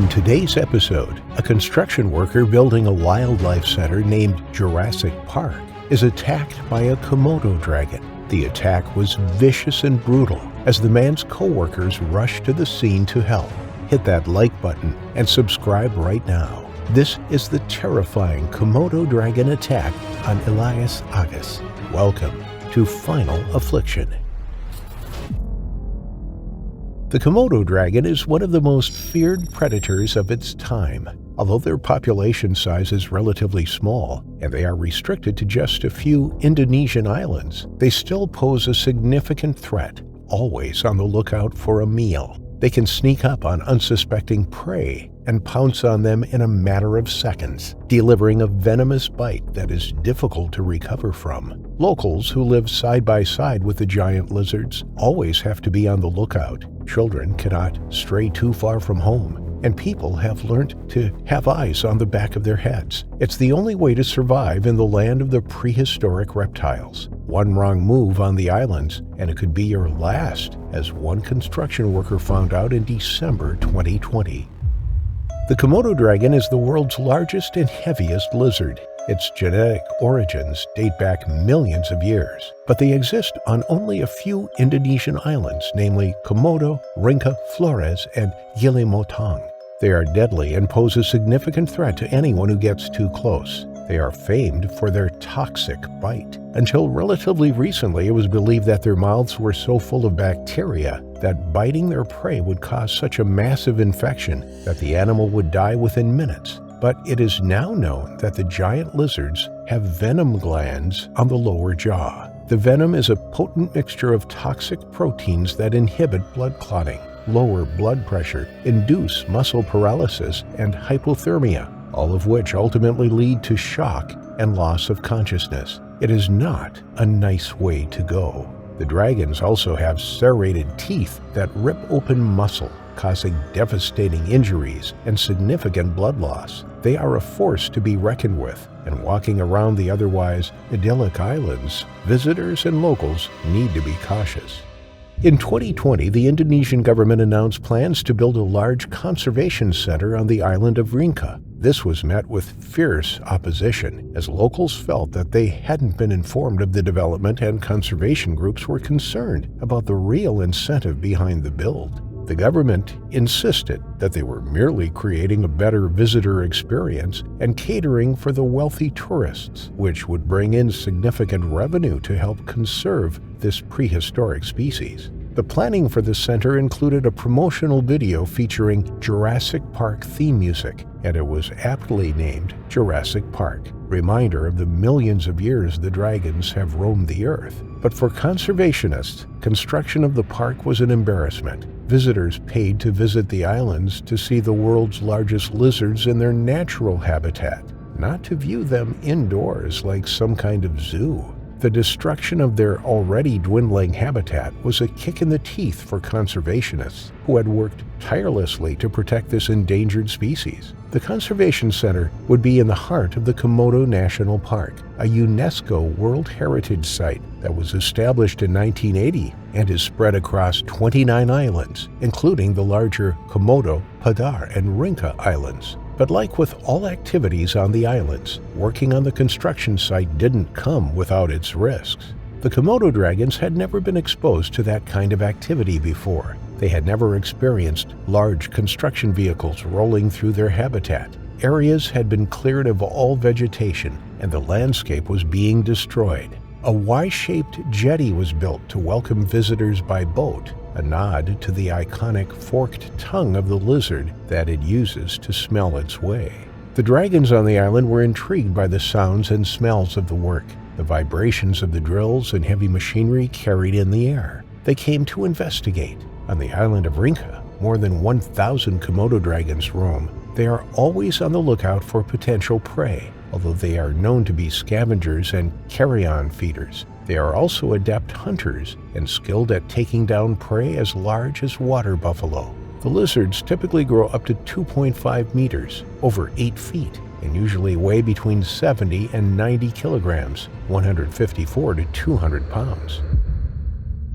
In today's episode, a construction worker building a wildlife center named Jurassic Park is attacked by a Komodo dragon. The attack was vicious and brutal as the man's co-workers rushed to the scene to help. Hit that like button and subscribe right now. This is the terrifying Komodo dragon attack on Elias Agas. Welcome to Final Affliction. The Komodo dragon is one of the most feared predators of its time. Although their population size is relatively small and they are restricted to just a few Indonesian islands, they still pose a significant threat, always on the lookout for a meal. They can sneak up on unsuspecting prey and pounce on them in a matter of seconds, delivering a venomous bite that is difficult to recover from. Locals who live side by side with the giant lizards always have to be on the lookout. Children cannot stray too far from home, and people have learned to have eyes on the back of their heads. It's the only way to survive in the land of the prehistoric reptiles. One wrong move on the islands, and it could be your last, as one construction worker found out in December 2020. The Komodo dragon is the world's largest and heaviest lizard. Its genetic origins date back millions of years, but they exist on only a few Indonesian islands, namely Komodo, Rinca, Flores, and Gili Motong. They are deadly and pose a significant threat to anyone who gets too close. They are famed for their toxic bite. Until relatively recently, it was believed that their mouths were so full of bacteria that biting their prey would cause such a massive infection that the animal would die within minutes. But it is now known that the giant lizards have venom glands on the lower jaw. The venom is a potent mixture of toxic proteins that inhibit blood clotting, lower blood pressure, induce muscle paralysis, and hypothermia, all of which ultimately lead to shock and loss of consciousness. It is not a nice way to go. The dragons also have serrated teeth that rip open muscle, causing devastating injuries and significant blood loss. They are a force to be reckoned with, and walking around the otherwise idyllic islands, visitors and locals need to be cautious. In 2020, the Indonesian government announced plans to build a large conservation center on the island of Rinca. This was met with fierce opposition, as locals felt that they hadn't been informed of the development, and conservation groups were concerned about the real incentive behind the build. The government insisted that they were merely creating a better visitor experience and catering for the wealthy tourists, which would bring in significant revenue to help conserve this prehistoric species. The planning for the center included a promotional video featuring Jurassic Park theme music, and it was aptly named Jurassic Park, reminder of the millions of years the dragons have roamed the earth. But for conservationists, construction of the park was an embarrassment. Visitors paid to visit the islands to see the world's largest lizards in their natural habitat, not to view them indoors like some kind of zoo. The destruction of their already dwindling habitat was a kick in the teeth for conservationists who had worked tirelessly to protect this endangered species. The conservation center would be in the heart of the Komodo National Park, a UNESCO World Heritage Site that was established in 1980 and is spread across 29 islands, including the larger Komodo, Padar, and Rinca Islands. But like with all activities on the islands, working on the construction site didn't come without its risks. The Komodo dragons had never been exposed to that kind of activity before. They had never experienced large construction vehicles rolling through their habitat. Areas had been cleared of all vegetation, and the landscape was being destroyed. A Y-shaped jetty was built to welcome visitors by boat, a nod to the iconic forked tongue of the lizard that it uses to smell its way. The dragons on the island were intrigued by the sounds and smells of the work. The vibrations of the drills and heavy machinery carried in the air. They came to investigate. On the island of Rinca, more than 1,000 Komodo dragons roam. They are always on the lookout for potential prey, although they are known to be scavengers and carrion feeders. They are also adept hunters and skilled at taking down prey as large as water buffalo. The lizards typically grow up to 2.5 meters, over 8 feet, and usually weigh between 70 and 90 kilograms, 154 to 200 pounds.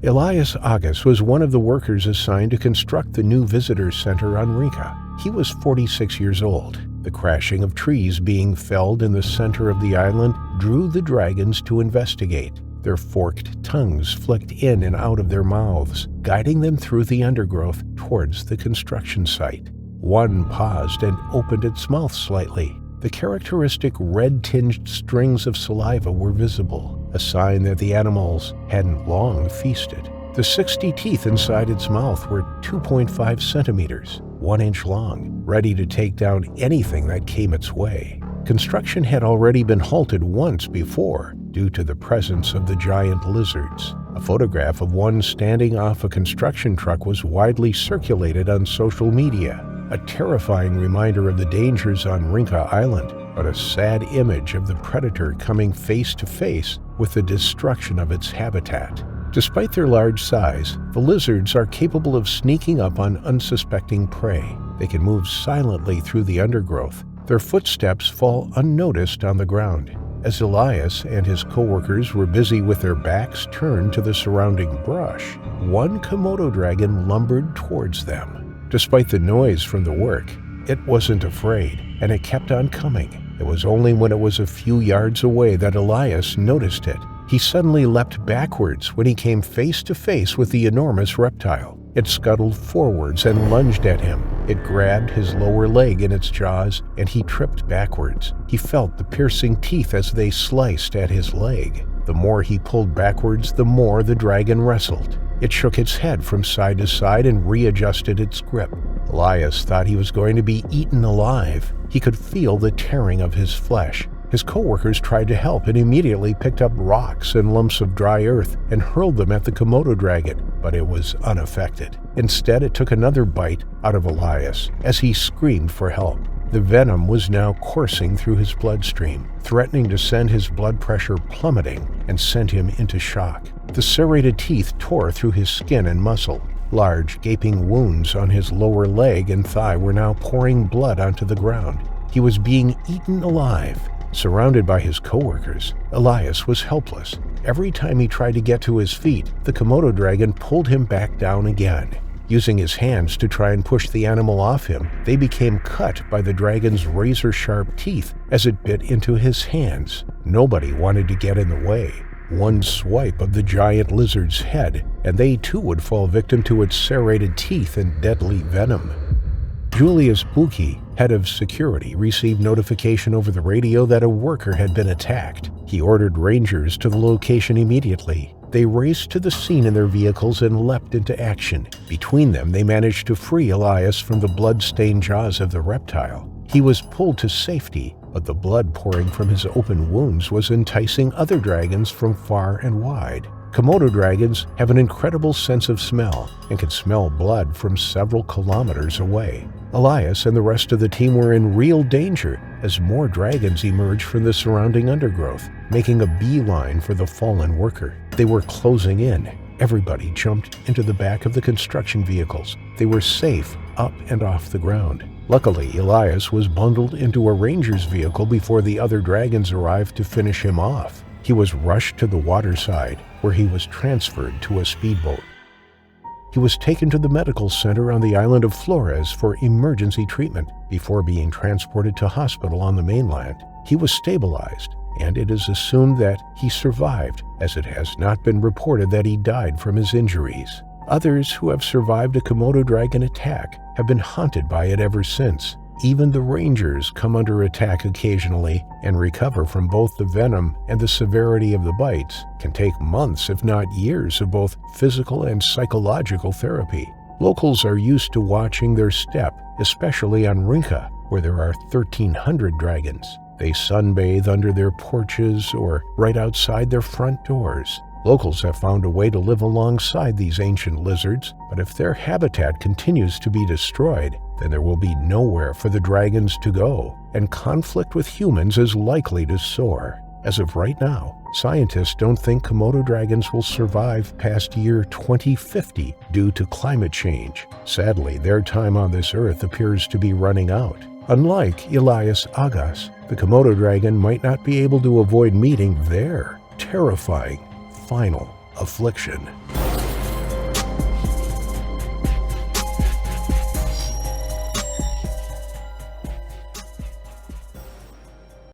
Elias Agas was one of the workers assigned to construct the new visitor center on Rinca. He was 46 years old. The crashing of trees being felled in the center of the island drew the dragons to investigate. Their forked tongues flicked in and out of their mouths, guiding them through the undergrowth towards the construction site. One paused and opened its mouth slightly. The characteristic red-tinged strings of saliva were visible, a sign that the animals hadn't long feasted. The 60 teeth inside its mouth were 2.5 centimeters, 1 inch long, ready to take down anything that came its way. Construction had already been halted once before due to the presence of the giant lizards. A photograph of one standing off a construction truck was widely circulated on social media, a terrifying reminder of the dangers on Rinka Island, but a sad image of the predator coming face to face with the destruction of its habitat. Despite their large size, the lizards are capable of sneaking up on unsuspecting prey. They can move silently through the undergrowth. Their footsteps fall unnoticed on the ground. As Elias and his co-workers were busy with their backs turned to the surrounding brush, one Komodo dragon lumbered towards them. Despite the noise from the work, it wasn't afraid, and it kept on coming. It was only when it was a few yards away that Elias noticed it. He suddenly leapt backwards when he came face to face with the enormous reptile. It scuttled forwards and lunged at him. It grabbed his lower leg in its jaws, and he tripped backwards. He felt the piercing teeth as they sliced at his leg. The more he pulled backwards, the more the dragon wrestled. It shook its head from side to side and readjusted its grip. Elias thought he was going to be eaten alive. He could feel the tearing of his flesh. His co-workers tried to help and immediately picked up rocks and lumps of dry earth and hurled them at the Komodo dragon, but it was unaffected. Instead, it took another bite out of Elias as he screamed for help. The venom was now coursing through his bloodstream, threatening to send his blood pressure plummeting and send him into shock. The serrated teeth tore through his skin and muscle. Large, gaping wounds on his lower leg and thigh were now pouring blood onto the ground. He was being eaten alive. Surrounded by his co-workers, Elias was helpless. Every time he tried to get to his feet, the Komodo dragon pulled him back down again. Using his hands to try and push the animal off him, they became cut by the dragon's razor-sharp teeth as it bit into his hands. Nobody wanted to get in the way. One swipe of the giant lizard's head, and they too would fall victim to its serrated teeth and deadly venom. Julius Buki, head of security, received notification over the radio that a worker had been attacked. He ordered rangers to the location immediately. They raced to the scene in their vehicles and leapt into action. Between them, they managed to free Elias from the blood-stained jaws of the reptile. He was pulled to safety, but the blood pouring from his open wounds was enticing other dragons from far and wide. Komodo dragons have an incredible sense of smell and can smell blood from several kilometers away. Elias and the rest of the team were in real danger as more dragons emerged from the surrounding undergrowth, making a beeline for the fallen worker. They were closing in. Everybody jumped into the back of the construction vehicles. They were safe up and off the ground. Luckily, Elias was bundled into a ranger's vehicle before the other dragons arrived to finish him off. He was rushed to the waterside, where he was transferred to a speedboat. He was taken to the medical center on the island of Flores for emergency treatment before being transported to hospital on the mainland. He was stabilized, and it is assumed that he survived, as it has not been reported that he died from his injuries. Others who have survived a Komodo dragon attack have been haunted by it ever since. Even the rangers come under attack occasionally and recover from both the venom and the severity of the bites. Can take months, if not years, of both physical and psychological therapy. Locals are used to watching their step, especially on Rinka, where there are 1,300 dragons. They sunbathe under their porches or right outside their front doors. Locals have found a way to live alongside these ancient lizards, but if their habitat continues to be destroyed, then there will be nowhere for the dragons to go, and conflict with humans is likely to soar. As of right now, scientists don't think Komodo dragons will survive past year 2050 due to climate change. Sadly, their time on this earth appears to be running out. Unlike Elias Agas, the Komodo dragon might not be able to avoid meeting their terrifying final affliction.